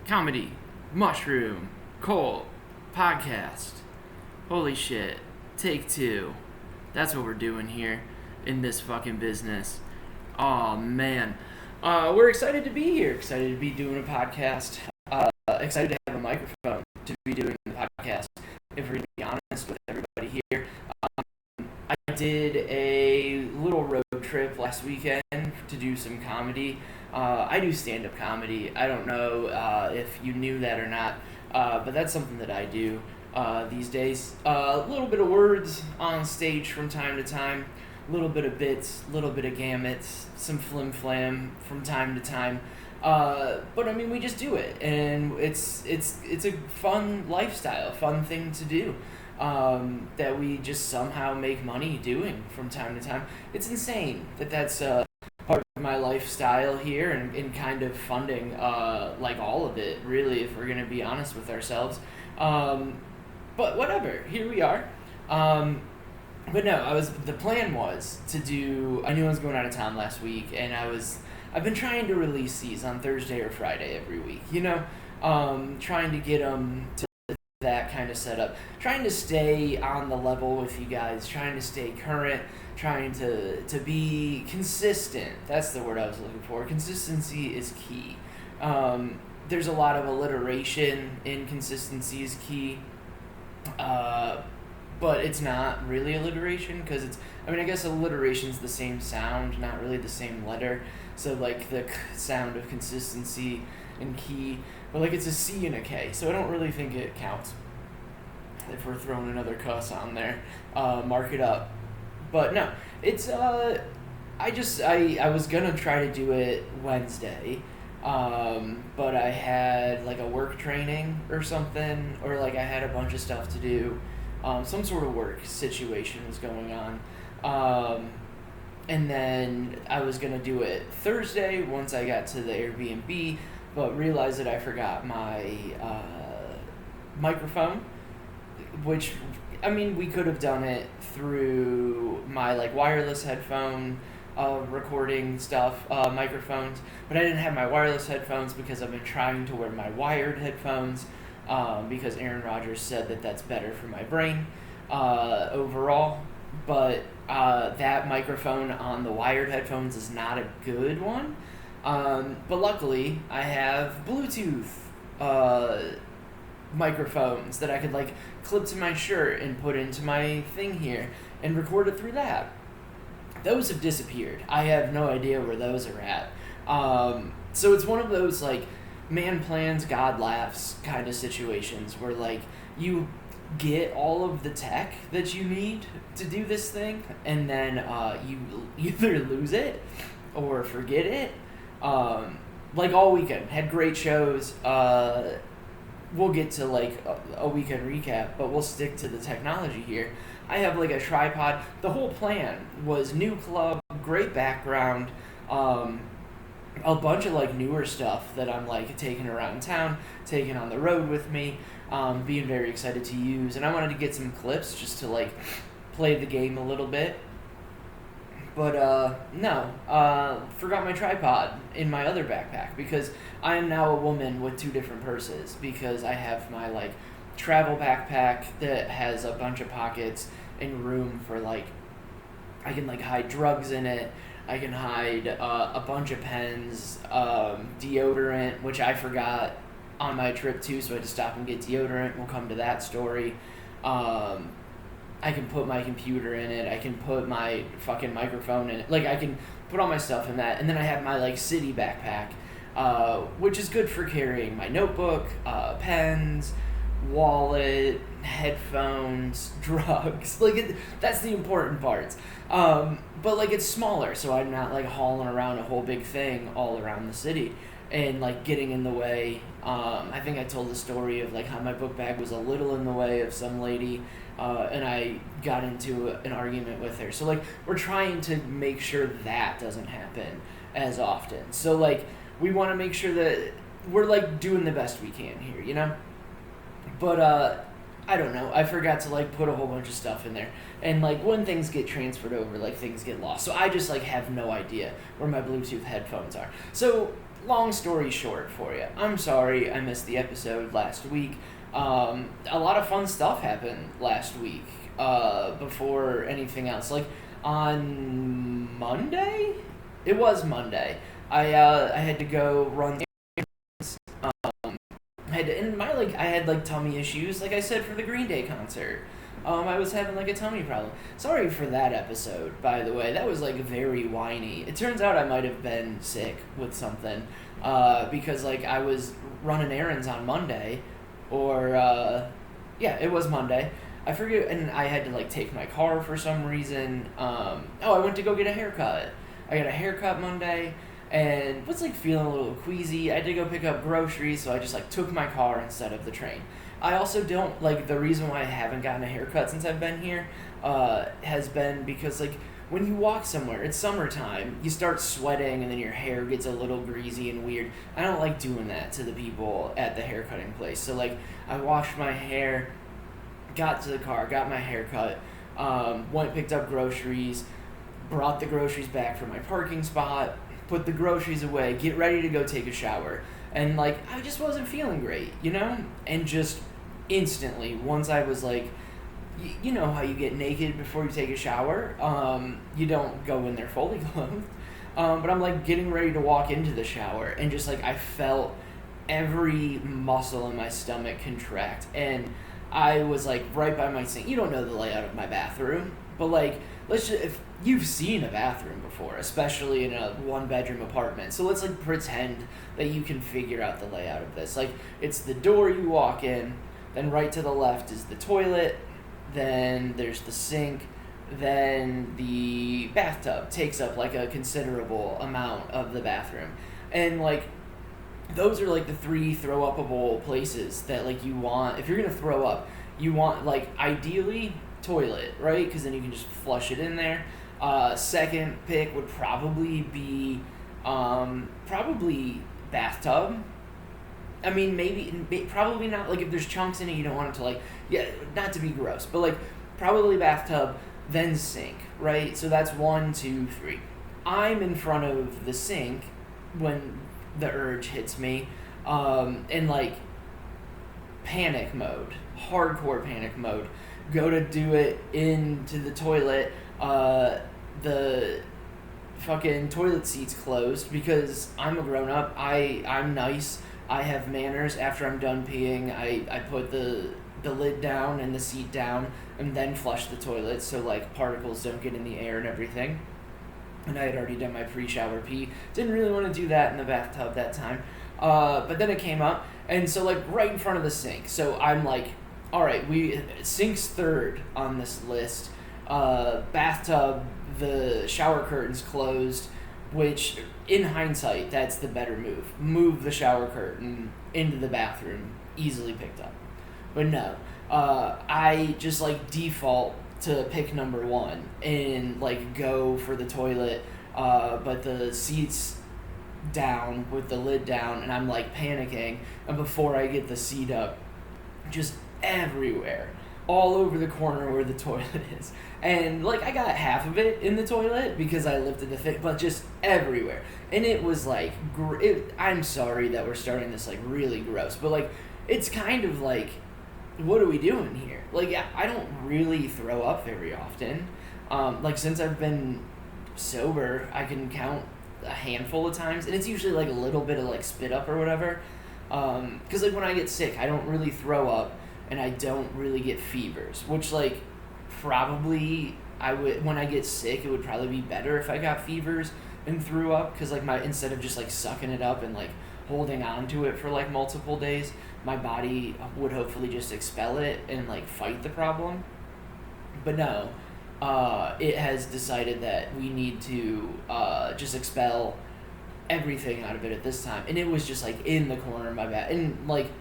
comedy, mushroom, Cole, podcast. Holy shit. Take two. That's what we're doing here in this fucking business. Oh man. We're excited to be here. Excited to be doing a podcast. Excited to have a microphone to be doing the podcast. If we're going to be honest with everybody here. I did a little road trip last weekend to do some comedy. I do stand-up comedy. I don't know if you knew that or not, but that's something that I do these days. A little bit of words on stage from time to time, a little bit of bits, a little bit of gamuts, some flim-flam from time to time. But I mean, we just do it, and it's a fun lifestyle, fun thing to do. That we just somehow make money doing from time to time. It's insane that that's part of my lifestyle here and kind of funding like all of it, really, if we're going to be honest with ourselves. But whatever, here we are. But no, the plan was to do, I knew I was going out of town last week, and I've been trying to release these on Thursday or Friday every week, trying to get them to that kind of setup, trying to stay on the level with you guys, trying to stay current, trying to be consistent. That's the word I was looking for. Consistency is key. There's a lot of alliteration in consistency is key, but it's not really alliteration because I guess alliteration's the same sound, not really the same letter. So like the sound of consistency and key, but like it's a C and a K, so I don't really think it counts. If we're throwing another cuss on there, mark it up. But no, it's I was gonna try to do it Wednesday, but I had like a work training or something, or like I had a bunch of stuff to do, some sort of work situation was going on, and then I was gonna do it Thursday once I got to the Airbnb, but realized that I forgot my microphone, which, I mean, we could have done it through my like wireless headphone recording stuff, microphones, but I didn't have my wireless headphones because I've been trying to wear my wired headphones because Aaron Rodgers said that that's better for my brain overall, but that microphone on the wired headphones is not a good one. But luckily, I have Bluetooth microphones that I could like clip to my shirt and put into my thing here and record it through that. Those have disappeared. I have no idea where those are at. So it's one of those like man plans, God laughs kind of situations where like you get all of the tech that you need to do this thing, and then you either lose it or forget it. Like all weekend, had great shows. We'll get to like a weekend recap, but we'll stick to the technology here. I have like a tripod. The whole plan was new club, great background, a bunch of like newer stuff that I'm like taking around town, taking on the road with me, being very excited to use. And I wanted to get some clips just to like play the game a little bit. But forgot my tripod in my other backpack because I am now a woman with two different purses, because I have my like travel backpack that has a bunch of pockets and room for like, I can like hide drugs in it. I can hide a bunch of pens, deodorant, which I forgot on my trip too, so I had to stop and get deodorant. We'll come to that story. I can put my computer in it. I can put my fucking microphone in it. Like, I can put all my stuff in that. And then I have my, like, city backpack, which is good for carrying my notebook, pens, wallet, headphones, drugs. Like, that's the important parts. But, like, it's smaller, so I'm not, like, hauling around a whole big thing all around the city and, like, getting in the way. I think I told the story of, like, how my book bag was a little in the way of some lady, and I got into an argument with her. So, like, we're trying to make sure that doesn't happen as often. So, like, we want to make sure that we're, like, doing the best we can here, But, I don't know. I forgot to, like, put a whole bunch of stuff in there. And, like, when things get transferred over, like, things get lost. So I just, like, have no idea where my Bluetooth headphones are. So long story short for you, I'm sorry I missed the episode last week. A lot of fun stuff happened last week. Before anything else, like on Monday, it was Monday. I had to go run. I had like tummy issues, like I said for the Green Day concert. I was having like a tummy problem. Sorry for that episode, by the way. That was like very whiny. It turns out I might have been sick with something, because like I was running errands on Monday, or yeah, it was Monday. I forget, and I had to like take my car for some reason. I went to go get a haircut. I got a haircut Monday, and was like feeling a little queasy. I had to go pick up groceries, so I just like took my car instead of the train. I also don't like the reason why I haven't gotten a haircut since I've been here, has been because like when you walk somewhere, it's summertime, you start sweating and then your hair gets a little greasy and weird. I don't like doing that to the people at the haircutting place. So like I washed my hair, got to the car, got my hair cut, went picked up groceries, brought the groceries back from my parking spot, put the groceries away, get ready to go take a shower. And like I just wasn't feeling great, you know? And just instantly, once I was like, you know how you get naked before you take a shower? You don't go in there fully clothed. But I'm like getting ready to walk into the shower, and just like I felt every muscle in my stomach contract, and I was like right by my sink. You don't know the layout of my bathroom, but like if you've seen a bathroom before, especially in a 1-bedroom apartment, so let's like pretend that you can figure out the layout of this. Like it's the door you walk in, then right to the left is the toilet, then there's the sink, then the bathtub takes up like a considerable amount of the bathroom, and like those are like the 3 throw-upable places that like you want. If you're gonna throw up, you want like ideally toilet, right? Because then you can just flush it in there. Second pick would probably be probably bathtub. I mean, probably not, like if there's chunks in it, you don't want it to like, yeah, not to be gross, but like probably bathtub, then sink, right? So that's 1, 2, 3. I'm in front of the sink when the urge hits me, in like panic mode, hardcore panic mode. Go to do it into the toilet. The fucking toilet seat's closed because I'm a grown up. I'm nice. I have manners. After I'm done peeing, I put the lid down and the seat down, and then flush the toilet so like particles don't get in the air and everything. And I had already done my pre-shower pee. Didn't really want to do that in the bathtub that time. But then it came up, and so like right in front of the sink. So I'm like, all right, sink's third on this list. Bathtub, the shower curtain's closed, which in hindsight, that's the better move. Move the shower curtain into the bathroom, easily picked up. But no, I just like default to pick number 1 and like go for the toilet, but the seat's down with the lid down, and I'm like panicking, and before I get the seat up, just everywhere, all over the corner where the toilet is, and like I got half of it in the toilet because I lifted the thing, but just everywhere, and it was like I'm sorry that we're starting this like really gross, but like it's kind of like, what are we doing here? Like I don't really throw up very often. Like since I've been sober, I can count a handful of times, and it's usually like a little bit of like spit up or whatever. Because like when I get sick, I don't really throw up, and I don't really get fevers, which like probably I would, when I get sick, it would probably be better if I got fevers and threw up, because like instead of just like sucking it up and like holding on to it for like multiple days, my body would hopefully just expel it and like fight the problem. But no, it has decided that we need to just expel everything out of it at this time, and it was just like in the corner of my back, and like,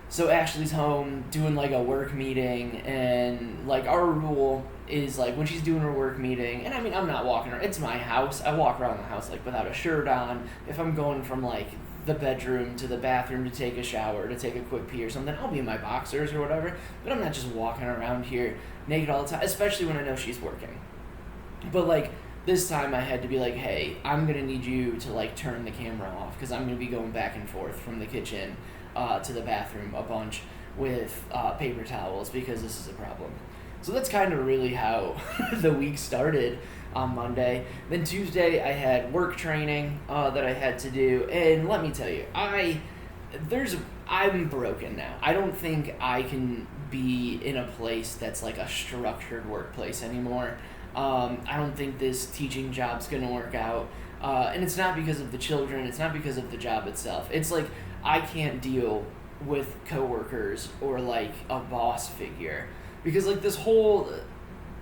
so Ashley's home doing like a work meeting, and like our rule is like when she's doing her work meeting, and I mean I'm not walking around, it's my house, I walk around the house like without a shirt on. If I'm going from like the bedroom to the bathroom to take a shower, to take a quick pee or something, I'll be in my boxers or whatever, but I'm not just walking around here naked all the time, especially when I know she's working. But like This time I had to be like, hey, I'm going to need you to, like, turn the camera off because I'm going to be going back and forth from the kitchen to the bathroom a bunch with paper towels because this is a problem. So that's kind of really how the week started on Monday. Then Tuesday I had work training that I had to do, and let me tell you, I'm broken now. I don't think I can be in a place that's like a structured workplace anymore. I don't think this teaching job's gonna work out. And it's not because of the children, it's not because of the job itself. It's like I can't deal with coworkers or like a boss figure. Because like this whole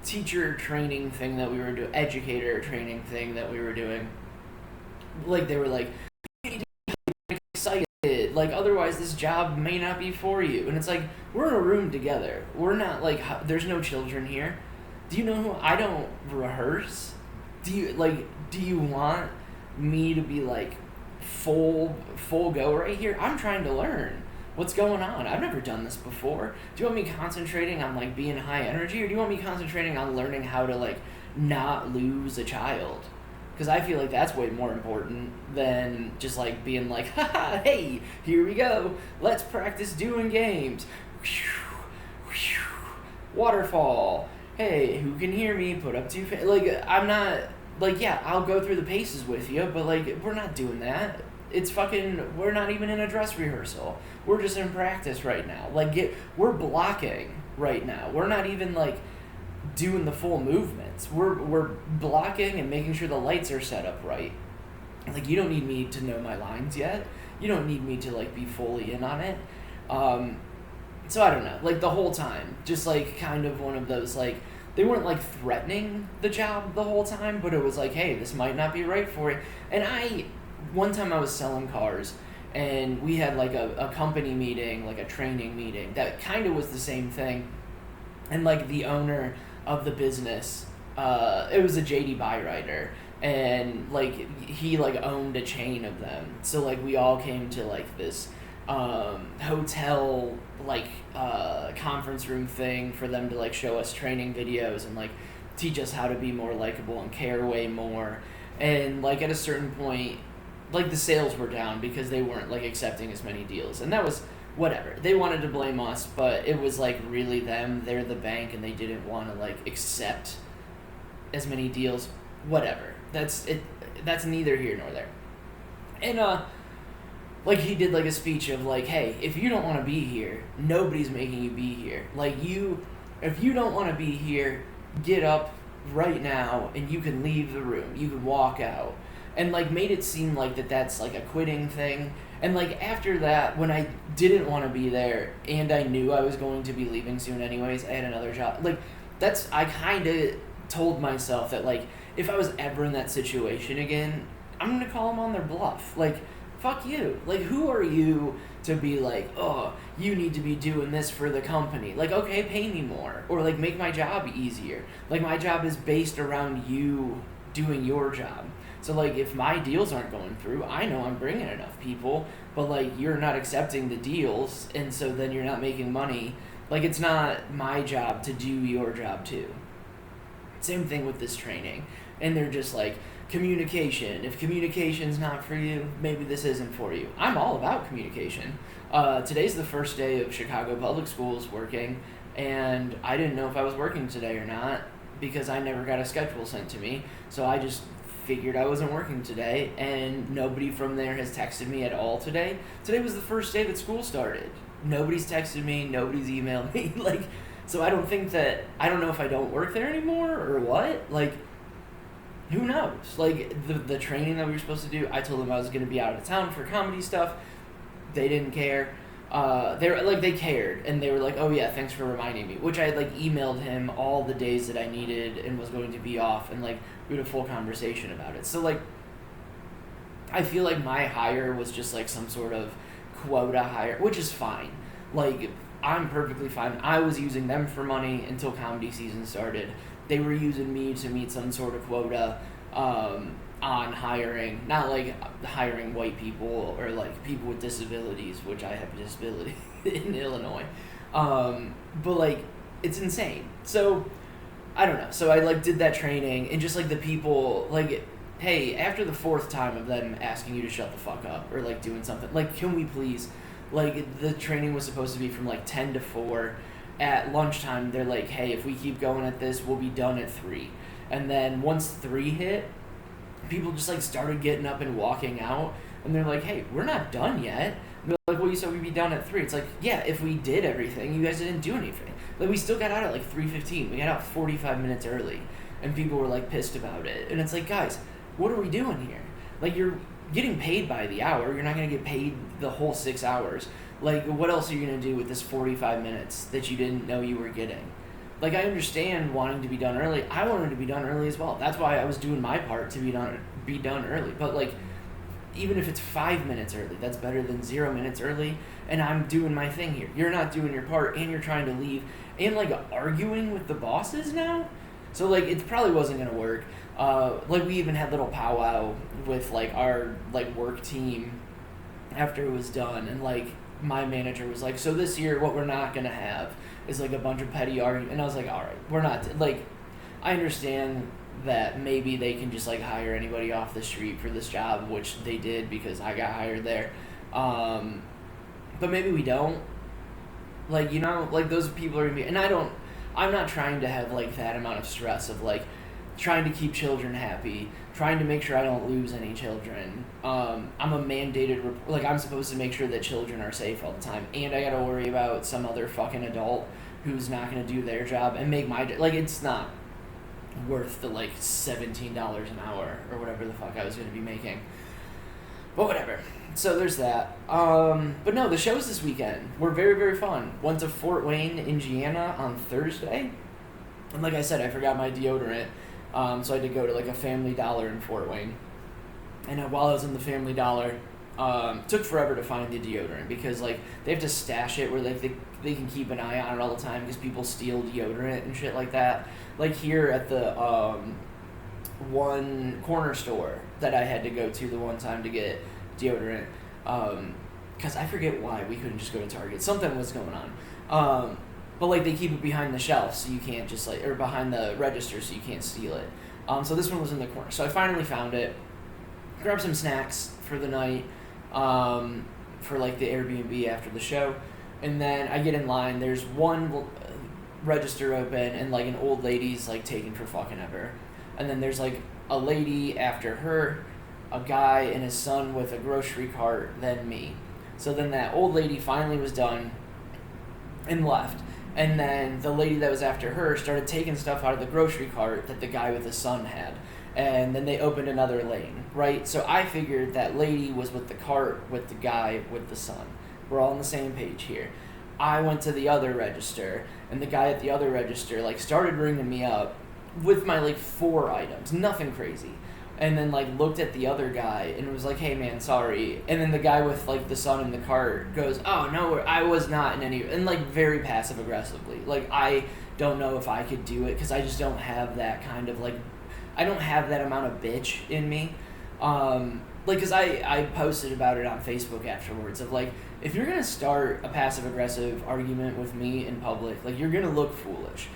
teacher training thing that we were doing, educator training thing that we were doing, like they were like, you need to be excited, like otherwise this job may not be for you. And it's like, we're in a room together. We're not like, there's no children here. Do you know who? I don't rehearse. Do you want me to be like full go right here? I'm trying to learn what's going on. I've never done this before. Do you want me concentrating on like being high energy, or do you want me concentrating on learning how to like not lose a child? Because I feel like that's way more important than just like being like, haha, hey, here we go. Let's practice doing games. Waterfall. Hey, who can hear me? Put up two. Like, I'm not, like, yeah, I'll go through the paces with you, but, like, we're not doing that. It's fucking, we're not even in a dress rehearsal. We're just in practice right now. Like, we're blocking right now. We're not even, like, doing the full movements. We're blocking and making sure the lights are set up right. Like, you don't need me to know my lines yet. You don't need me to, like, be fully in on it. So I don't know, like the whole time, just like kind of one of those, like, they weren't like threatening the job the whole time, but it was like, hey, this might not be right for you. And one time I was selling cars, and we had like a company meeting, like a training meeting, that kind of was the same thing. And like the owner of the business, it was a JD Bywriter, and like he like owned a chain of them. So like we all came to like this hotel like conference room thing for them to like show us training videos and like teach us how to be more likable and care way more. And like at a certain point, like the sales were down because they weren't like accepting as many deals, and that was whatever. They wanted to blame us, but it was like really them. They're the bank and they didn't want to like accept as many deals. Whatever, that's it. That's neither here nor there. And like he did like a speech of like, hey, if you don't want to be here, nobody's making you be here. Like if you don't want to be here, get up right now and you can leave the room. You can walk out. And like made it seem like that's like a quitting thing. And like after that, when I didn't want to be there and I knew I was going to be leaving soon anyways, I had another job. Like I kind of told myself that like if I was ever in that situation again, I'm going to call them on their bluff. Like, fuck you. Like, who are you to be like, oh, you need to be doing this for the company? Like, okay, pay me more. Or, like, make my job easier. Like, my job is based around you doing your job. So, like, if my deals aren't going through, I know I'm bringing enough people, but, like, you're not accepting the deals, and so then you're not making money. Like, it's not my job to do your job, too. Same thing with this training. And they're just like, communication. If communication's not for you, maybe this isn't for you. I'm all about communication. Today's the first day of Chicago Public Schools working, and I didn't know if I was working today or not because I never got a schedule sent to me. So I just figured I wasn't working today, and nobody from there has texted me at all today. Today was the first day that school started. Nobody's texted me, nobody's emailed me. Like, so I don't know if I don't work there anymore or what. Like, who knows? Like, the training that we were supposed to do, I told them I was going to be out of town for comedy stuff. They didn't care. They cared, and they were like, oh yeah, thanks for reminding me, which I had like emailed him all the days that I needed and was going to be off, and like we had a full conversation about it. So like, I feel like my hire was just like some sort of quota hire, which is fine. Like, I'm perfectly fine. I was using them for money until comedy season started. They were using me to meet some sort of quota on hiring, not like hiring white people or like people with disabilities, which I have a disability in Illinois. But like, it's insane. So I don't know. So I like did that training, and just like the people, like, hey, after the fourth time of them asking you to shut the fuck up or like doing something, like, can we please, like, the training was supposed to be from like 10 to 4. At lunchtime, they're like, hey, if we keep going at this, we'll be done at 3. And then once 3 hit, people just like started getting up and walking out, and they're like, hey, we're not done yet. And they're like, well, you said we'd be done at 3. It's like, yeah, if we did everything, you guys didn't do anything. Like, we still got out at like 3:15. We got out 45 minutes early, and people were like pissed about it. And it's like, guys, what are we doing here? Like, you're getting paid by the hour. You're not gonna get paid the whole 6 hours. Like, what else are you gonna do with this 45 minutes that you didn't know you were getting? Like, I understand wanting to be done early. I wanted to be done early as well. That's why I was doing my part to be done early. But like, even if it's 5 minutes early, that's better than 0 minutes early. And I'm doing my thing here. You're not doing your part, and you're trying to leave, and like arguing with the bosses now. So like, it probably wasn't gonna work. Like, we even had little powwow with like our like work team after it was done, and like my manager was like, so this year what we're not gonna have is like a bunch of petty argument. And I was like, all right, we're not, like, I understand that maybe they can just like hire anybody off the street for this job, which they did because I got hired there, but maybe we don't, like, you know, like, those people are gonna be, and I'm not trying to have like that amount of stress of like trying to keep children happy, trying to make sure I don't lose any children. I'm a mandated, like, I'm supposed to make sure that children are safe all the time, and I gotta worry about some other fucking adult who's not gonna do their job and make my, like, it's not worth the like $17 an hour or whatever the fuck I was gonna be making. But whatever. So there's that. But no, the shows this weekend were very, very fun. Went to Fort Wayne, Indiana on Thursday. And like I said, I forgot my deodorant. So I had to go to like a Family Dollar in Fort Wayne. And while I was in the Family Dollar, took forever to find the deodorant because like they have to stash it where like they can keep an eye on it all the time because people steal deodorant and shit like that. Like here at the one corner store that I had to go to the one time to get deodorant, because I forget why we couldn't just go to Target. Something was going on. But like they keep it behind the shelf so you can't just like, or behind the register so you can't steal it. So this one was in the corner. So I finally found it, grabbed some snacks for the night, for like the Airbnb after the show. And then I get in line, there's one register open and like an old lady's like taking for fucking ever. And then there's like a lady after her, a guy and his son with a grocery cart, then me. So then that old lady finally was done and left. And then the lady that was after her started taking stuff out of the grocery cart that the guy with the son had. And then they opened another lane, right? So I figured that lady was with the cart with the guy with the son. We're all on the same page here. I went to the other register, and the guy at the other register like started ringing me up with my like 4 items, nothing crazy. And then like looked at the other guy and was like, hey man, sorry. And then the guy with like the son in the cart goes, oh no, I was not in any, and like very passive aggressively. Like, I don't know if I could do it because I just don't have that kind of like, I don't have that amount of bitch in me. Like, because I posted about it on Facebook afterwards of like, if you're going to start a passive aggressive argument with me in public, like, you're going to look foolish.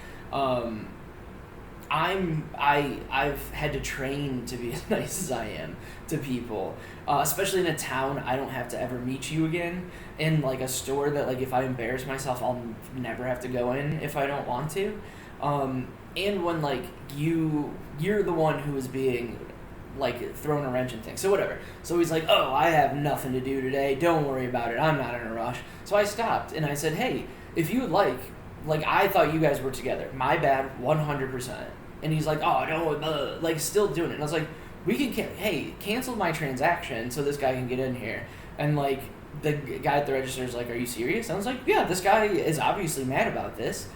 I've had to train to be as nice as I am to people, especially in a town I don't have to ever meet you again, in like a store that like if I embarrass myself I'll never have to go in if I don't want to, and when like you're the one who is being like thrown a wrench in things. So whatever. So he's like, oh, I have nothing to do today, don't worry about it, I'm not in a rush. So I stopped and I said, hey, if you would like, I thought you guys were together. My bad, 100%. And he's like, oh, no, like, still doing it. And I was like, we can, hey, cancel my transaction so this guy can get in here. And, like, the guy at the register is like, are you serious? And I was like, yeah, this guy is obviously mad about this.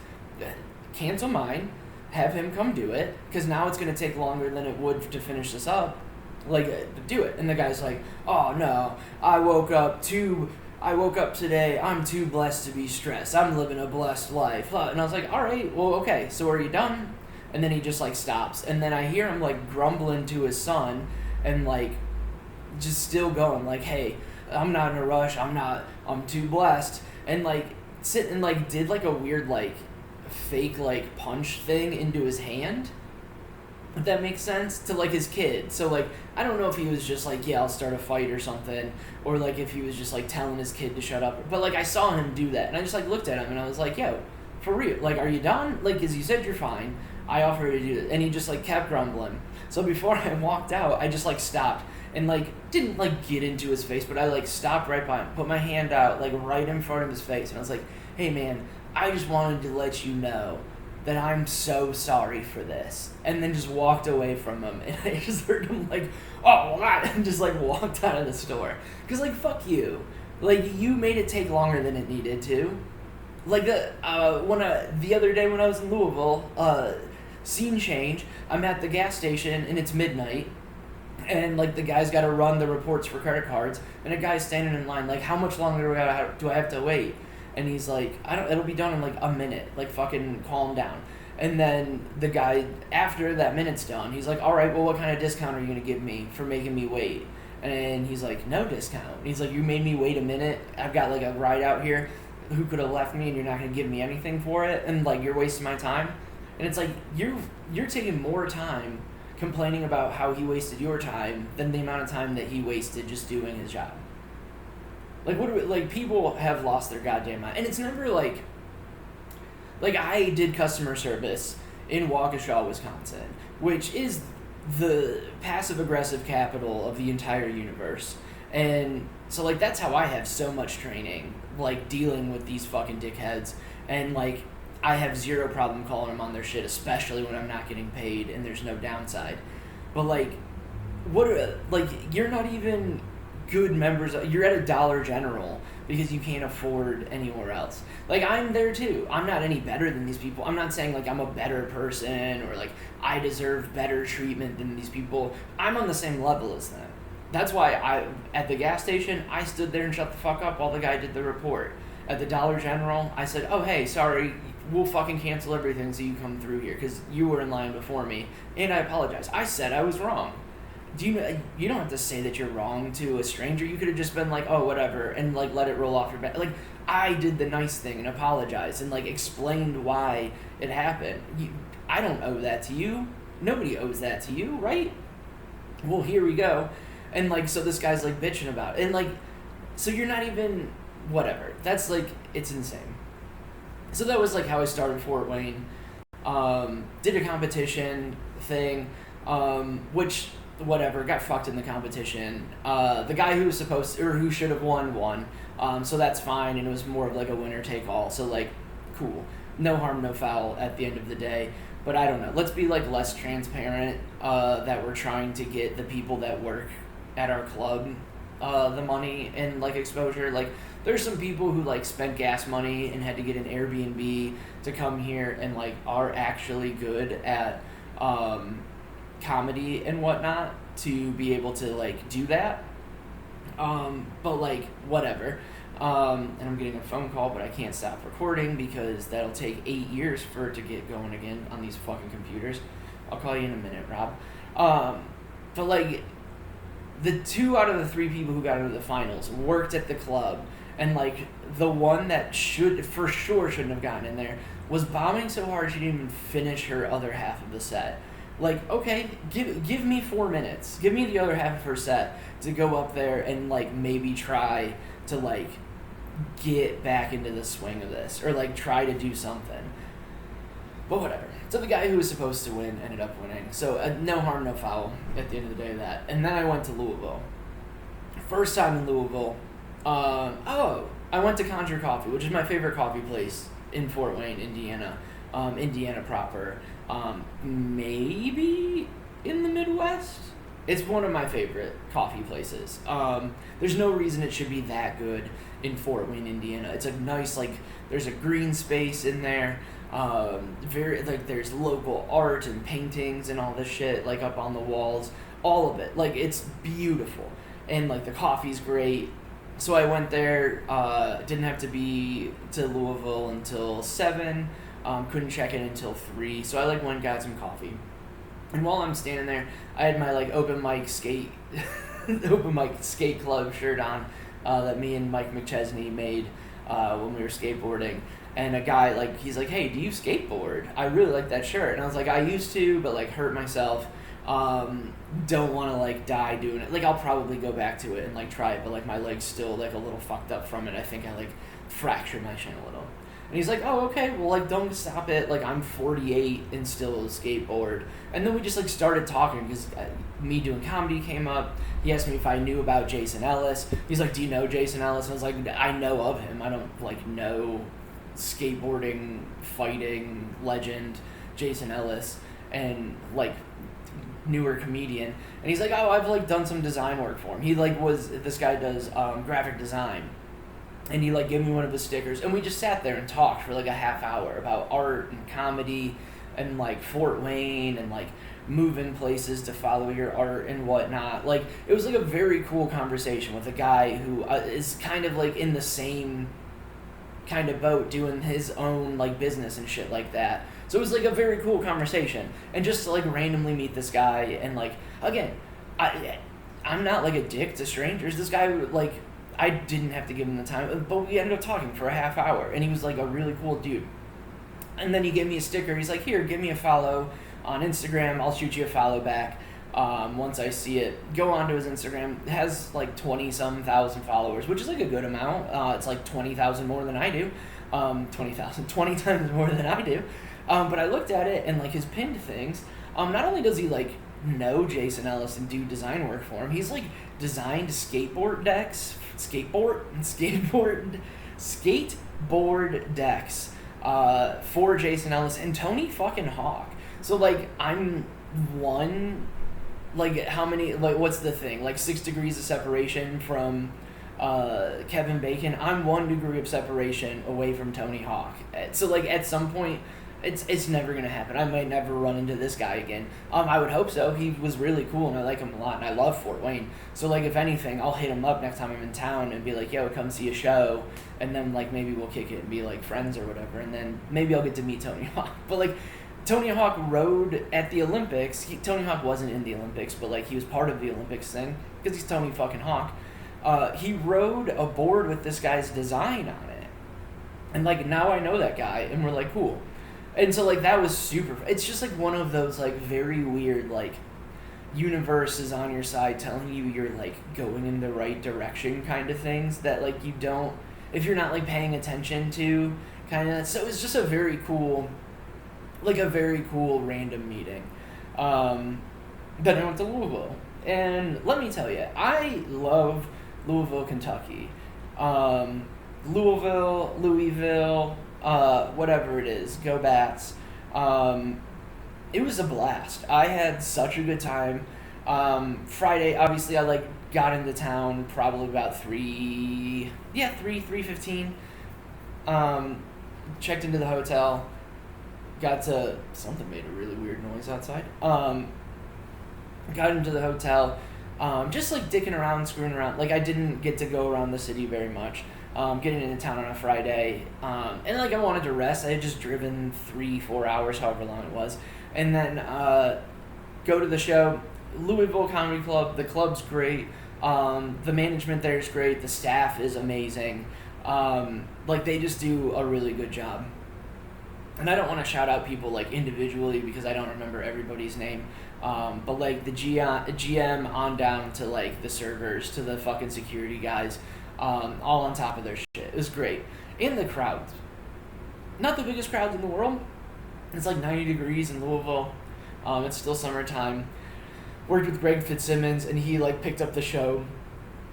Cancel mine, have him come do it, because now it's going to take longer than it would to finish this up. Like, do it. And the guy's like, oh, no, I woke up today, I'm too blessed to be stressed. I'm living a blessed life. And I was like, all right, well, okay, so are you done? And then he just, like, stops. And then I hear him, like, grumbling to his son and, like, just still going, like, hey, I'm not in a rush. I'm too blessed. And, like, sit and, like, did, like, a weird, like, fake like punch thing into his hand. If that makes sense, to like his kid. So like I don't know if he was just like, yeah, I'll start a fight or something, or like if he was just like telling his kid to shut up. But like I saw him do that, and I just like looked at him and I was like, yo, for real, like, are you done? Like, cause you said you're fine. I offered to do it, and he just like kept grumbling. So before I walked out, I just like stopped and like didn't like get into his face, but I like stopped right by him, put my hand out like right in front of his face, and I was like, hey man, I just wanted to let you know that I'm so sorry for this, and then just walked away from him, and I just heard him like, oh, God, and just like walked out of the store, because like, fuck you, like, you made it take longer than it needed to, like, the other day when I was in Louisville, scene change, I'm at the gas station, and it's midnight, and like, the guy's gotta run the reports for credit cards, and a guy's standing in line, like, how much longer do I have to wait? And he's like, it'll be done in like a minute. Like, fucking calm down. And then the guy, after that minute's done, he's like, all right, well, what kind of discount are you going to give me for making me wait? And he's like, no discount. And he's like, you made me wait a minute. I've got like a ride out here. Who could have left me, and you're not going to give me anything for it? And like, you're wasting my time. And it's like, you're taking more time complaining about how he wasted your time than the amount of time that he wasted just doing his job. Like, like, people have lost their goddamn mind. And it's never like, I did customer service in Waukesha, Wisconsin, which is the passive-aggressive capital of the entire universe. And so, like, that's how I have so much training, like, dealing with these fucking dickheads. And, like, I have zero problem calling them on their shit, especially when I'm not getting paid and there's no downside. But, like, you're not even good members. You're at a Dollar General because you can't afford anywhere else. Like, I'm there too. I'm not any better than these people. I'm not saying like I'm a better person or like I deserve better treatment than these people. I'm on the same level as them. That's why at the gas station, I stood there and shut the fuck up while the guy did the report. At the Dollar General, I said, oh, hey, sorry, we'll fucking cancel everything so you come through here because you were in line before me, and I apologize. I said I was wrong. You don't have to say that you're wrong to a stranger. You could have just been like, oh, whatever, and like let it roll off your back. Like, I did the nice thing and apologized and like explained why it happened. I don't owe that to you. Nobody owes that to you, right? Well, here we go. And like, so this guy's like bitching about it. And like, so you're not even, whatever. That's like, it's insane. So that was like how I started Fort Wayne. Did a competition thing, which, whatever, got fucked in the competition. The guy who was supposed to, or who should have won. So that's fine, and it was more of like a winner take all. So like, cool, no harm, no foul at the end of the day. But I don't know. Let's be like less transparent. That we're trying to get the people that work at our club the money and like exposure. Like, there's some people who like spent gas money and had to get an Airbnb to come here and like are actually good at comedy and whatnot to be able to like do that. But like, whatever. And I'm getting a phone call, but I can't stop recording because that'll take 8 years for it to get going again on these fucking computers. I'll call you in a minute, Rob. But like, the 2 out of the 3 people who got into the finals worked at the club, and like, the one that shouldn't have gotten in there was bombing so hard she didn't even finish her other half of the set. Like, okay, give me 4 minutes. Give me the other half of her set to go up there and like maybe try to like get back into the swing of this, or like try to do something. But whatever. So the guy who was supposed to win ended up winning. So no harm, no foul at the end of the day of that. And then I went to Louisville. First time in Louisville. I went to Conjure Coffee, which is my favorite coffee place in Fort Wayne, Indiana. Indiana proper. Maybe in the Midwest. It's one of my favorite coffee places. There's no reason it should be that good in Fort Wayne, Indiana. It's a nice, like, there's a green space in there. Very, like, there's local art and paintings and all this shit, like, up on the walls. All of it. Like, it's beautiful. And, like, the coffee's great. So I went there, didn't have to be to Louisville until 7. Couldn't check in until 3. So I, like, went and got some coffee. And while I'm standing there, I had my, like, open mic skate club shirt on that me and Mike McChesney made when we were skateboarding. And a guy, like, he's like, hey, do you skateboard? I really like that shirt. And I was like, I used to, but, like, hurt myself. Don't want to, like, die doing it. Like, I'll probably go back to it and, like, try it, but, like, my leg's still, like, a little fucked up from it. I think I, like, fractured my shin a little. And he's like, oh, okay, well, like, don't stop it. Like, I'm 48 and still skateboard. And then we just, like, started talking because me doing comedy came up. He asked me if I knew about Jason Ellis. He's like, do you know Jason Ellis? And I was like, I know of him. I don't, like, know skateboarding, fighting legend Jason Ellis. And, like, newer comedian. And he's like, oh, I've, like, done some design work for him. He, like, this guy does graphic design. And he, like, gave me one of his stickers. And we just sat there and talked for, like, a half hour about art and comedy and, like, Fort Wayne and, like, moving places to follow your art and whatnot. Like, it was, like, a very cool conversation with a guy who is kind of, like, in the same kind of boat doing his own, like, business and shit like that. So it was, like, a very cool conversation. And just to, like, randomly meet this guy and, like, again, I'm not, like, a dick to strangers. This guy, like, I didn't have to give him the time, but we ended up talking for a half hour, and he was, like, a really cool dude. And then he gave me a sticker. He's like, here, give me a follow on Instagram. I'll shoot you a follow back once I see it. Go onto his Instagram. It has, like, 20-some thousand followers, which is, like, a good amount. It's, like, 20,000 more than I do. 20 times more than I do. But I looked at it, and, like, his pinned things, not only does he, like, know Jason Ellis and do design work for him, he's, like, designed skateboard decks for Jason Ellis and Tony fucking Hawk. So, like, I'm one, like, how many, like, what's the thing, like, 6 degrees of separation from Kevin Bacon. I'm 1 degree of separation away from Tony Hawk. So, like, at some point, it's never gonna happen. I might never run into this guy again. I would hope so. He was really cool, and I like him a lot, and I love Fort Wayne. So, like, if anything, I'll hit him up next time I'm in town and be like, yo, come see a show, and then, like, maybe we'll kick it and be, like, friends or whatever, and then maybe I'll get to meet Tony Hawk. But, like, Tony Hawk rode at the Olympics. Tony Hawk wasn't in the Olympics, but, like, he was part of the Olympics thing, because he's Tony fucking Hawk. He rode a board with this guy's design on it. And, like, now I know that guy, and we're, like, cool. And so, like, that was super... It's just, like, one of those, like, very weird, like, universe is on your side telling you you're, like, going in the right direction kind of things that, like, you don't... If you're not, like, paying attention to kind of... So it was just a very cool... Like, a very cool random meeting. Then I went to Louisville. And let me tell you, I love Louisville, Kentucky. Louisville... whatever it is, go Bats. It was a blast. I had such a good time. Friday, obviously, I, like, got into town probably about 3:15. Checked into the hotel. Got to, something made a really weird noise outside. Got into the hotel. Just, like, dicking around, screwing around. Like, I didn't get to go around the city very much. Getting into town on a Friday, and, like, I wanted to rest. I had just driven 3-4 hours, however long it was, and then go to the show. Louisville Comedy Club, the club's great, the management there is great, the staff is amazing, like, they just do a really good job. And I don't want to shout out people, like, individually because I don't remember everybody's name, but, like, the GM on down to, like, the servers, to the fucking security guys, all on top of their shit. It was great. And the crowds. Not the biggest crowds in the world. It's like 90 degrees in Louisville. It's still summertime. Worked with Greg Fitzsimmons, and he, like, picked up the show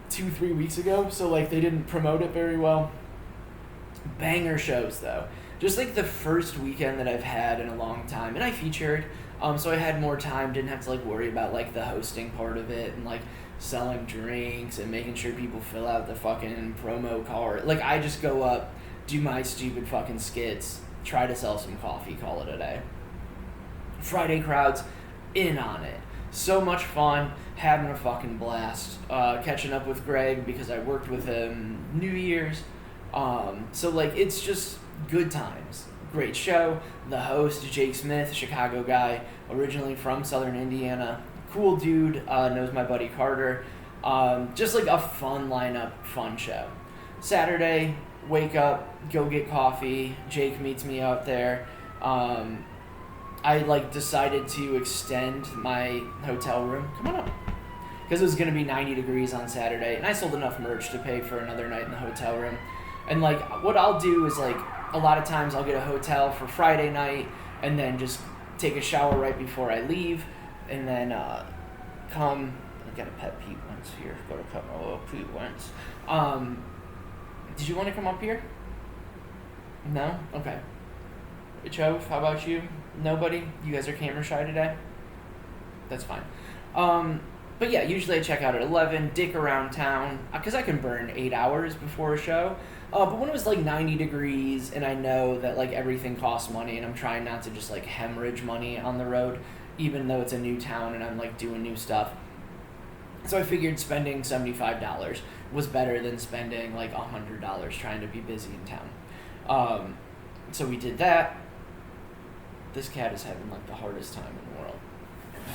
2-3 weeks ago, so, like, they didn't promote it very well. Banger shows, though. Just, like, the first weekend that I've had in a long time. And I featured, so I had more time, didn't have to, like, worry about, like, the hosting part of it, and, like, selling drinks and making sure people fill out the fucking promo card. Like, I just go up, do my stupid fucking skits, try to sell some coffee, call it a day. Friday crowds, in on it. So much fun, having a fucking blast. Catching up with Greg because I worked with him New Year's. So, like, it's just good times. Great show. The host, Jake Smith, Chicago guy, originally from Southern Indiana. Cool dude, knows my buddy Carter. Just, like, a fun lineup, fun show. Saturday, wake up, go get coffee. Jake meets me out there. I like decided to extend my hotel room. Come on up. Because it was going to be 90 degrees on Saturday, and I sold enough merch to pay for another night in the hotel room. And like, what I'll do is like, a lot of times I'll get a hotel for Friday night, and then just take a shower right before I leave, and then come. I got a pet Pete once here. Go to cut my little Pete once. Did you want to come up here? No? Okay. Chove, how about you? Nobody? You guys are camera shy today? That's fine. But yeah, usually I check out at 11, dick around town, because I can burn 8 hours before a show. But when it was like 90 degrees, and I know that like everything costs money, and I'm trying not to just like hemorrhage money on the road, even though it's a new town and I'm like doing new stuff. So I figured spending $75 was better than spending like $100 trying to be busy in town. So we did that. This cat is having like the hardest time in the world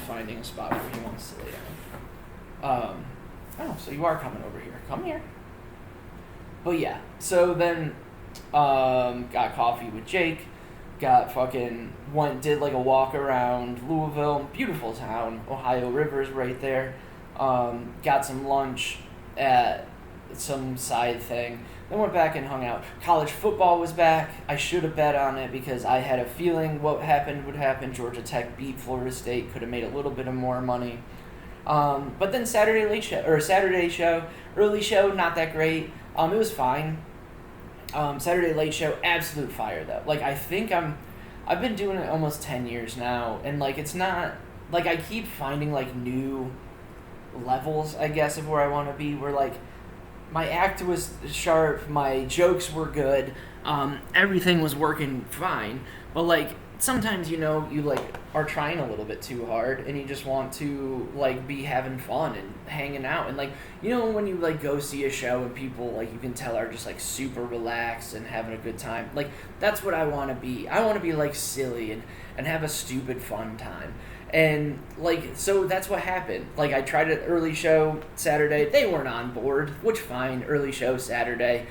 finding a spot where he wants to lay down. Oh, so you are coming over here. Come here. But yeah, so then got coffee with Jake. Did like a walk around Louisville, beautiful town. Ohio River's right there. Got some lunch at some side thing. Then went back and hung out. College football was back. I should have bet on it because I had a feeling what happened would happen. Georgia Tech beat Florida State. Could have made a little bit of more money. But then Saturday show, early show, not that great. It was fine. Saturday late show, absolute fire though. Like I've been doing it almost 10 years now, and like it's not like I keep finding like new levels, I guess, of where I want to be. Where like my act was sharp, my jokes were good, everything was working fine. But like sometimes you like are trying a little bit too hard, and you just want to like be having fun and hanging out, and like when you like go see a show and people like you can tell are just like super relaxed and having a good time. Like that's what I want to be. I want to be like silly and have a stupid fun time. And like so that's what happened. Like I tried an early show Saturday. They weren't on board, which fine. Early show Saturday.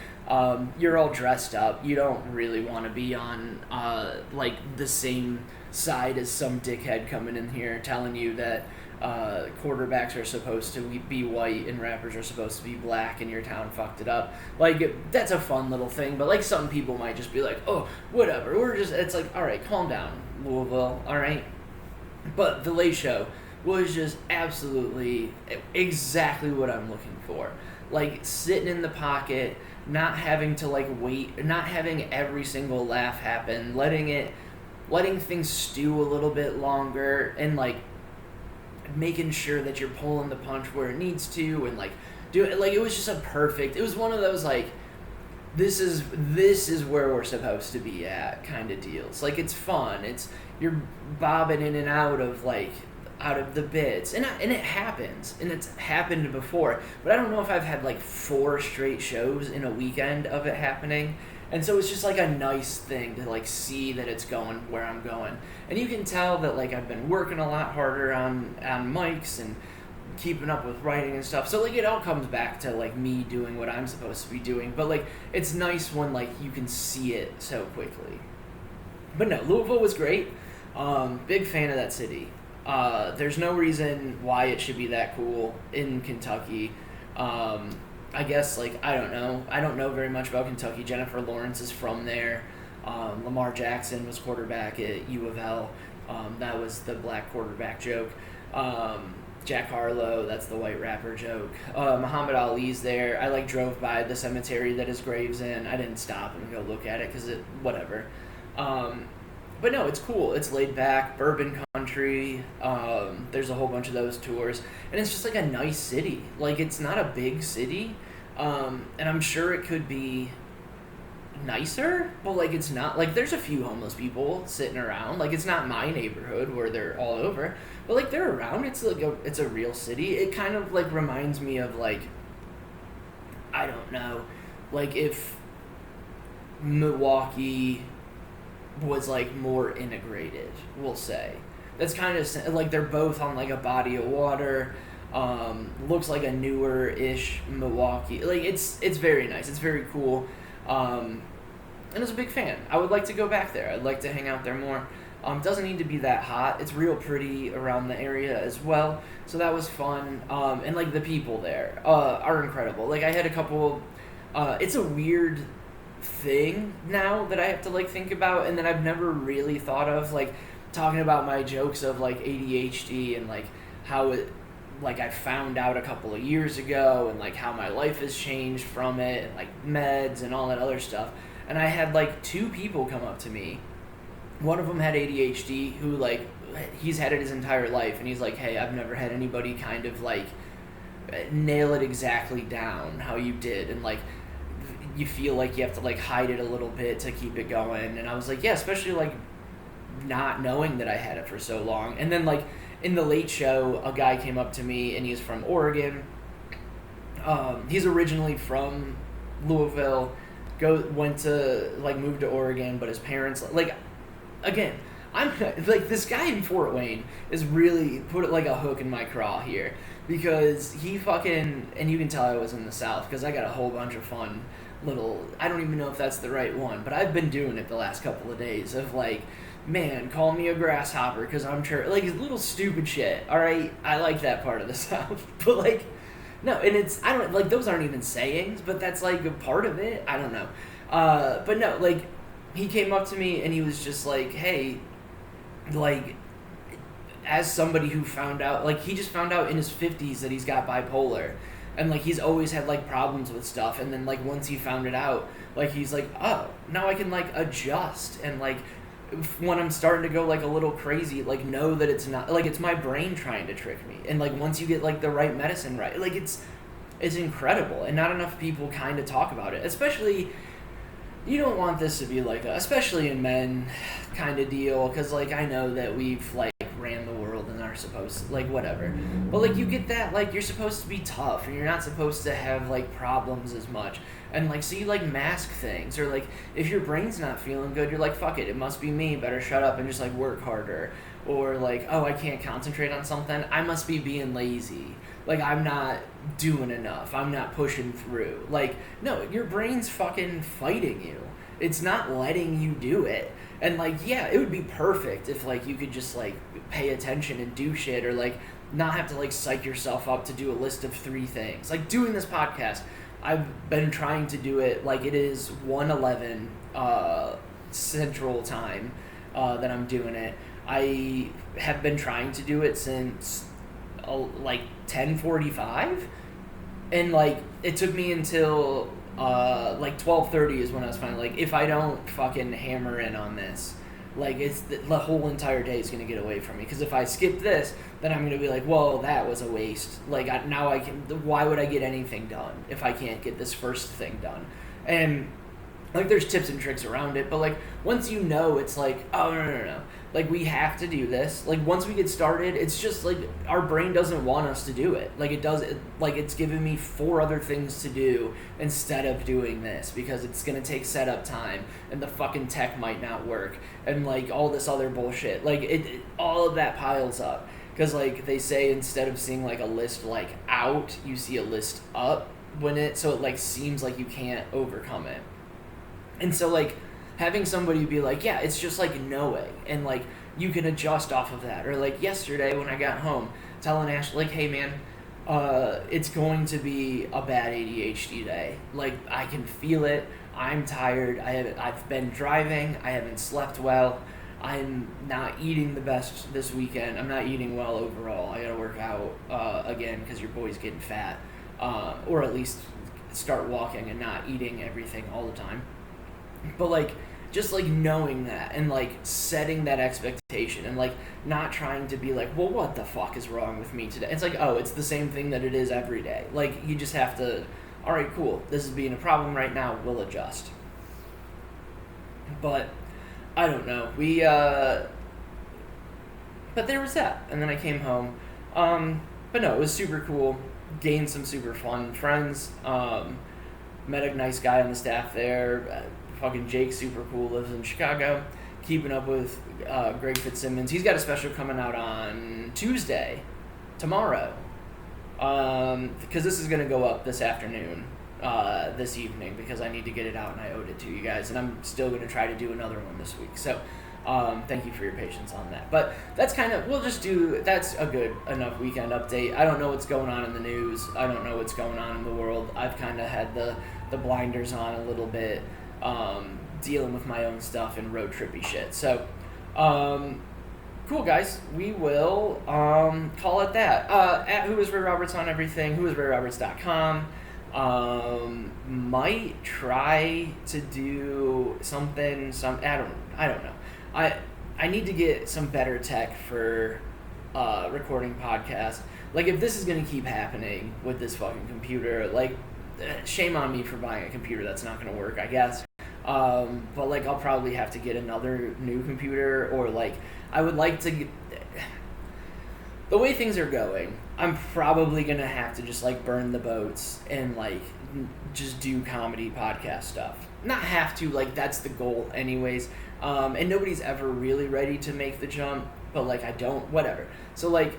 You're all dressed up. You don't really want to be on like the same side as some dickhead coming in here telling you that quarterbacks are supposed to be white and rappers are supposed to be black and your town fucked it up. Like that's a fun little thing, but like some people might just be like, oh, whatever. It's like, all right, calm down, Louisville. All right. But the late show was just absolutely exactly what I'm looking for. Like sitting in the pocket, not having to like wait, not having every single laugh happen, letting things stew a little bit longer, and like making sure that you're pulling the punch where it needs to, and like do it. Like it was just it was one of those like this is where we're supposed to be at kind of deals. Like it's fun. You're bobbing in and out of the bits, and it happens, and it's happened before. But I don't know if I've had like 4 straight shows in a weekend of it happening, and so it's just like a nice thing to like see that it's going where I'm going, and you can tell that like I've been working a lot harder on mics and keeping up with writing and stuff. So like it all comes back to like me doing what I'm supposed to be doing. But like it's nice when like you can see it so quickly. But no, Louisville was great. Big fan of that city. There's no reason why it should be that cool in Kentucky. I guess like I don't know very much about Kentucky. Jennifer Lawrence is from there. Lamar Jackson was quarterback at U of L. That was the black quarterback joke. Jack Harlow, that's the white rapper joke. Muhammad Ali's there. I drove by the cemetery that his grave's in. I didn't stop and go look at it because whatever. But no, it's cool. It's laid back, bourbon country. There's a whole bunch of those tours, and it's just like a nice city. Like it's not a big city, and I'm sure it could be nicer, but like it's not. Like there's a few homeless people sitting around. Like it's not my neighborhood where they're all over, but like they're around. It's like it's a real city. It kind of like reminds me of like, I don't know, like if Milwaukee was like more integrated, we'll say. That's kind of like they're both on like a body of water. Looks like a newer-ish Milwaukee. Like it's very nice. It's very cool. And I was a big fan. I would like to go back there. I'd like to hang out there more. Doesn't need to be that hot. It's real pretty around the area as well. So that was fun. And like the people there are incredible. Like I had a couple. It's a weird thing now that I have to like think about, and that I've never really thought of. Like talking about my jokes of like ADHD and like how it. Like I found out a couple of years ago, and like how my life has changed from it, and like meds and all that other stuff. And I had like 2 people come up to me. One of them had ADHD, who like he's had it his entire life, and he's like, hey, I've never had anybody kind of like nail it exactly down how you did, and like you feel like you have to like hide it a little bit to keep it going. And I was like, yeah, especially like not knowing that I had it for so long. And then like in the Late Show, a guy came up to me, and he's from Oregon. He's originally from Louisville, moved to Oregon, but his parents like, again, I'm like this guy in Fort Wayne is really put like a hook in my craw here, because he fucking, and you can tell I was in the South because I got a whole bunch of fun little, I don't even know if that's the right one, but I've been doing it the last couple of days of like, man, call me a grasshopper because I'm sure, like, little stupid shit. All right, I like that part of the South, but like, no, and it's, I don't like, those aren't even sayings, but that's like a part of it. I don't know, but no, like, he came up to me and he was just like, hey, like, as somebody who found out, like, he just found out in his 50s that he's got bipolar, and like he's always had like problems with stuff, and then like once he found it out, like he's like, oh, now I can like adjust, and like when I'm starting to go like a little crazy, like know that it's not like it's my brain trying to trick me. And like once you get like the right medicine right, like it's incredible, and not enough people kind of talk about it. Especially, you don't want this to be like a, especially in men kind of deal, because like I know that we've like ran the world and are supposed to, like, whatever, but like you get that like you're supposed to be tough and you're not supposed to have like problems as much. And like, so you like mask things, or like if your brain's not feeling good, you're like, fuck it must be me, better shut up and just like work harder. Or like, oh, I can't concentrate on something, I must be being lazy, like I'm not doing enough, I'm not pushing through. Like, no, your brain's fucking fighting you, it's not letting you do it. And like, yeah, it would be perfect if like you could just like pay attention and do shit, or like not have to like psych yourself up to do a list of 3 things. Like doing this podcast, I've been trying to do it, like it is 1:11 Central Time that I'm doing it. I have been trying to do it since like 10:45, and like it took me until like 12:30 is when I was finally like, if I don't fucking hammer in on this, like it's the whole entire day is gonna get away from me. Because if I skip this, then I'm gonna be like, whoa, that was a waste. Like now I can. Why would I get anything done if I can't get this first thing done? And like there's tips and tricks around it, but like once you know, it's like, oh no, like we have to do this. Like once we get started, it's just like our brain doesn't want us to do it. Like like it's giving me 4 other things to do instead of doing this, because it's gonna take setup time, and the fucking tech might not work, and like all this other bullshit. Like it all of that piles up, because like they say, instead of seeing like a list like out, you see a list up so it like seems like you can't overcome it. And so like having somebody be like, yeah, it's just like knowing, and like you can adjust off of that. Or like yesterday when I got home, telling Ash like, hey man, it's going to be a bad ADHD day. Like I can feel it. I'm tired. I've been driving. I haven't slept well. I'm not eating the best this weekend. I'm not eating well overall. I gotta work out again, because your boy's getting fat, or at least start walking and not eating everything all the time. But like just like knowing that, and like setting that expectation, and like not trying to be like, well, what the fuck is wrong with me today? It's like, oh, it's the same thing that it is every day. Like you just have to, all right, cool, this is being a problem right now, we'll adjust. But I don't know, but there was that, and then I came home. But no, it was super cool, gained some super fun friends, met a nice guy on the staff there. Fucking Jake's super cool, lives in Chicago. Keeping up with Greg Fitzsimmons. He's got a special coming out on Tuesday, tomorrow. Because this is going to go up this afternoon. this evening because I need to get it out and I owed it to you guys, and I'm still going to try to do another one this week. So thank you for your patience on that. But that's that's a good enough weekend update. I don't know what's going on in the news. I don't know what's going on in the world. I've kind of had the blinders on a little bit, dealing with my own stuff and road trippy shit. So, cool, guys. We will call it that. At Who is Ray Roberts on everything, whoisrayroberts.com. Might try to do something, I don't know. I need to get some better tech for recording podcasts. Like, if this is going to keep happening with this fucking computer, like, shame on me for buying a computer that's not going to work, I guess. But, like, I'll probably have to get another new computer, or, like, I would like to get... The way things are going, I'm probably going to have to just, like, burn the boats and, like, just do comedy podcast stuff. Not have to, like, that's the goal anyways. And nobody's ever really ready to make the jump, but, like, whatever. So, like,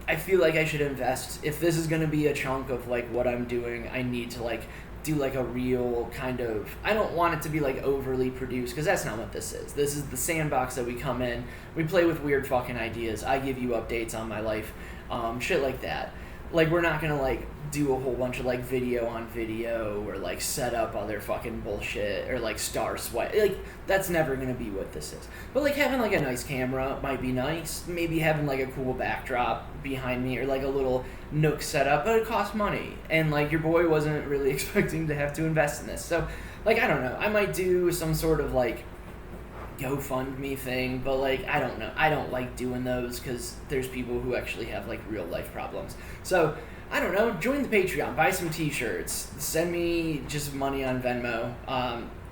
I feel like I should invest. If this is going to be a chunk of, like, what I'm doing, I need to, like, do, like, a real kind of... I don't want it to be, like, overly produced, because that's not what this is. This is the sandbox that we come in. We play with weird fucking ideas. I give you updates on my life. Shit like that. Like, we're not going to, like, do a whole bunch of, like, video on video or, like, set up other fucking bullshit or, like, star swipe. Like, that's never going to be what this is. But, like, having, like, a nice camera might be nice. Maybe having, like, a cool backdrop behind me or, like, a little nook set up. But it costs money. And, like, your boy wasn't really expecting to have to invest in this. So, like, I don't know. I might do some sort of, like, GoFundMe thing, but, like, I don't know. I don't like doing those because there's people who actually have, like, real life problems. So, I don't know. Join the Patreon. Buy some t-shirts. Send me just money on Venmo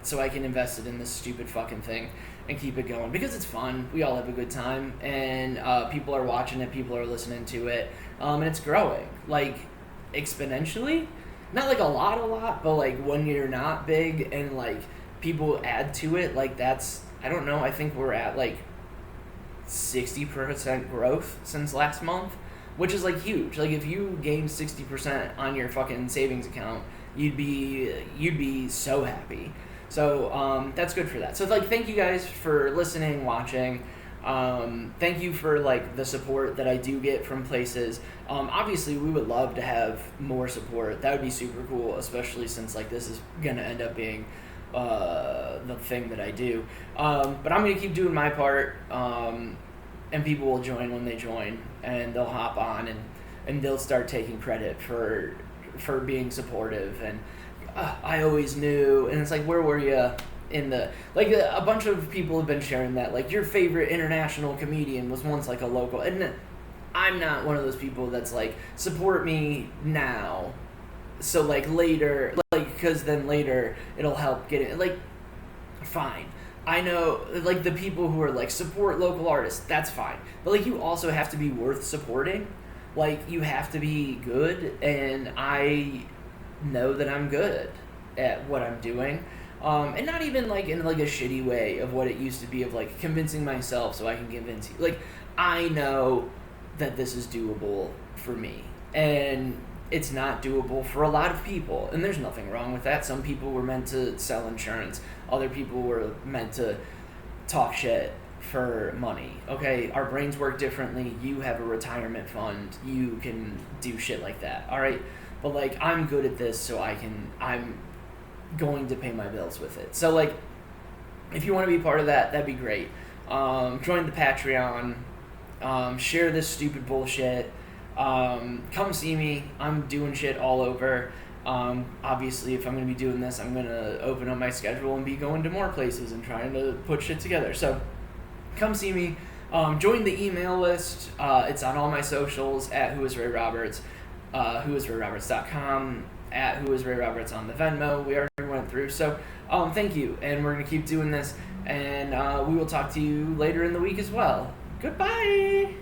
so I can invest it in this stupid fucking thing and keep it going because it's fun. We all have a good time, and people are watching it. People are listening to it, and it's growing, like, exponentially. Not, like, a lot, but, like, when you're not big and, like, people add to it, like, that's... I don't know, I think we're at, like, 60% growth since last month, which is, like, huge. Like, if you gained 60% on your fucking savings account, you'd be so happy. So, that's good for that. So, like, thank you guys for listening, watching. Thank you for, like, the support that I do get from places. Obviously, we would love to have more support. That would be super cool, especially since, like, this is gonna end up being... the thing that I do, but I'm gonna keep doing my part, and people will join when they join, and they'll hop on and they'll start taking credit for being supportive, and I always knew, and it's like, where were you in the, like, a bunch of people have been sharing that, like, your favorite international comedian was once, like, a local, and I'm not one of those people that's like, support me now, so, like, later, like, because then later it'll help get it, like, fine. I know, like, the people who are, like, support local artists, that's fine. But, like, you also have to be worth supporting. Like, you have to be good, and I know that I'm good at what I'm doing. And not even, like, in, like, a shitty way of what it used to be of, like, convincing myself so I can convince you. Like, I know that this is doable for me. And... it's not doable for a lot of people, and there's nothing wrong with that. Some people were meant to sell insurance. Other people were meant to talk shit for money. Okay, our brains work differently. You have a retirement fund. You can do shit like that, all right? But, like, I'm good at this, so I'm going to pay my bills with it. So, like, if you want to be part of that, that'd be great. Join the Patreon. Share this stupid bullshit. Come see me. I'm doing shit all over. Obviously, if I'm going to be doing this, I'm going to open up my schedule and be going to more places and trying to put shit together. So, come see me. Join the email list. It's on all my socials, at Who is Ray Roberts, whoisrayroberts.com, at Who is Ray Roberts on the Venmo. We already went through. So, thank you. And we're going to keep doing this. And we will talk to you later in the week as well. Goodbye!